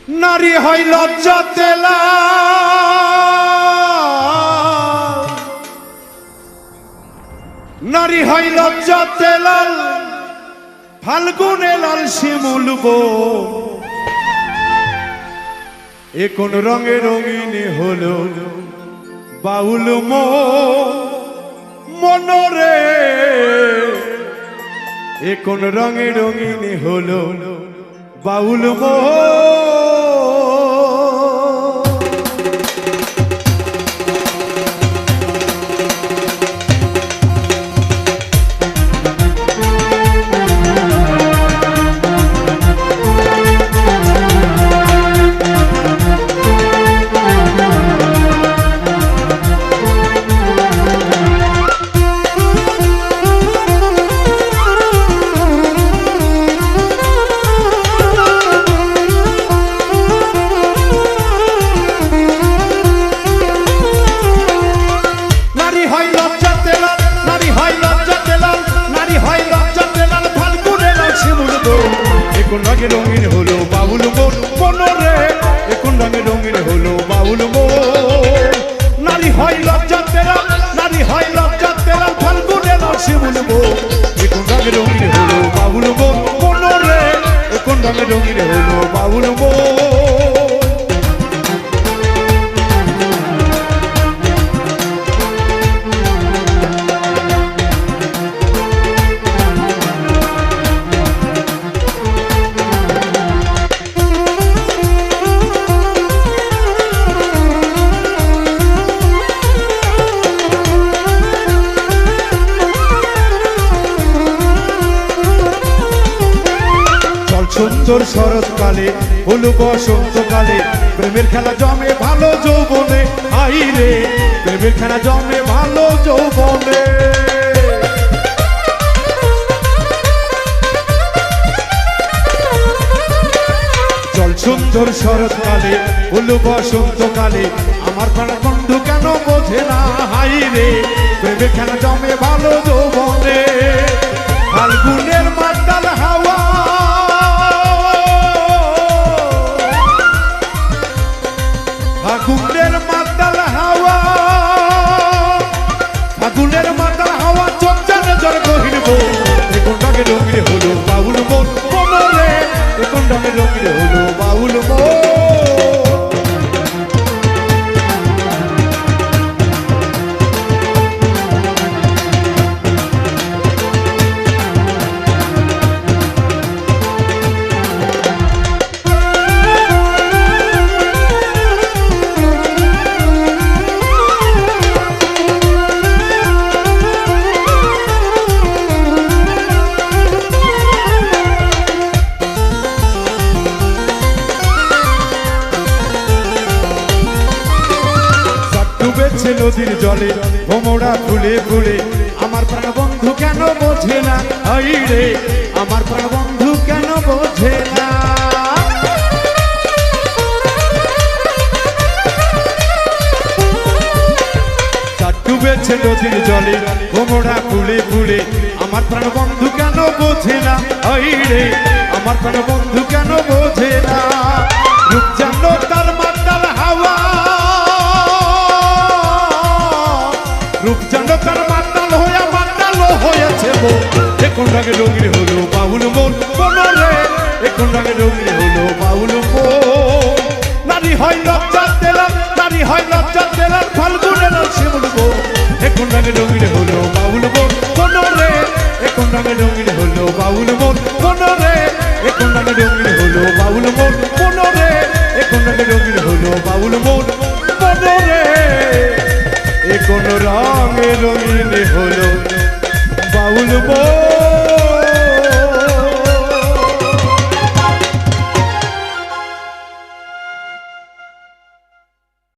নারী হয় লজ্জাতে লাল, নারী হয় লজ্জাতে লাল, ফাল্গুনে লাল শিমুল বো। এ কোন রঙে রঙিন হলো বাউল মনরে, এ কোন রঙে রঙিন হলো বাউল রঙে রঙিন হলো বাউল মনরে, এখন রঙে রঙিন হলো বাউল নারী হয় লজ্জাতে লাল, নারী হয় লজ্জাতে লাল, ফাল্গুনে লাল শিমুল বো। এখন রঙে রঙিন হলো বাউল মনরে, এখন রঙে রঙিন হলো বাউল সুন্দর শরৎকালে হলো বসন্তকালে, প্রেমের খেলা জমে ভালো যৌবনে, আই রে প্রেমের খেলা জমে ভালো যৌবনে। চল সুন্দর শরৎকালে হলো বসন্তকালে, আমার প্রাণ বন্ধু কেন বোঝে না, হাই রে প্রেমের খেলা জমে ভালো যৌবনে। ফাল্গুনের মাতাল হাওয়া, ফাগুনের মাতাল হাওয়া, ফাগুনের মাতাল হাওয়া চোখ জানে জল গহিরব। এখন রঙে রঙিন হলো বাউল মনরে, এখন রঙে রঙিন হলো বাউল নদীর জলে ভোমরা ফুলে ফুলে, আমার প্রাণ বন্ধু কেন বোঝে না, হাই রে আমার প্রাণ বন্ধু কেন বোঝে না। ডুবেছে নদীর জলে ভোমরা ফুলে ফুলে, আমার প্রাণ বন্ধু কেন বোঝে না, হাই রে আমার প্রাণ বন্ধু কেন বোঝে না। রূপ জানো তার মাতাল হাওয়া, রূপ জানো তার মাতাল হইয়া মাতাল হয়েছে মো। এখন রঙে রঙিন হলো বাউল মনরে, এখন রঙে রঙিন হলো বাউল নারী হয় লজ্জাতে লাল, নারী হয় লজ্জাতে লাল, ফাল্গুনে লাল শিমুল বো। এখন রঙে রঙিন হলো বাউল মনরে, এখন রঙে রঙিন হলো বাউল মনরে, এখন রঙে রঙিন হলো বাউল মনরে, এখন রঙে রঙিন হলো বাউল মনরে। এ কোন রঙে রঙিন হলো বাউল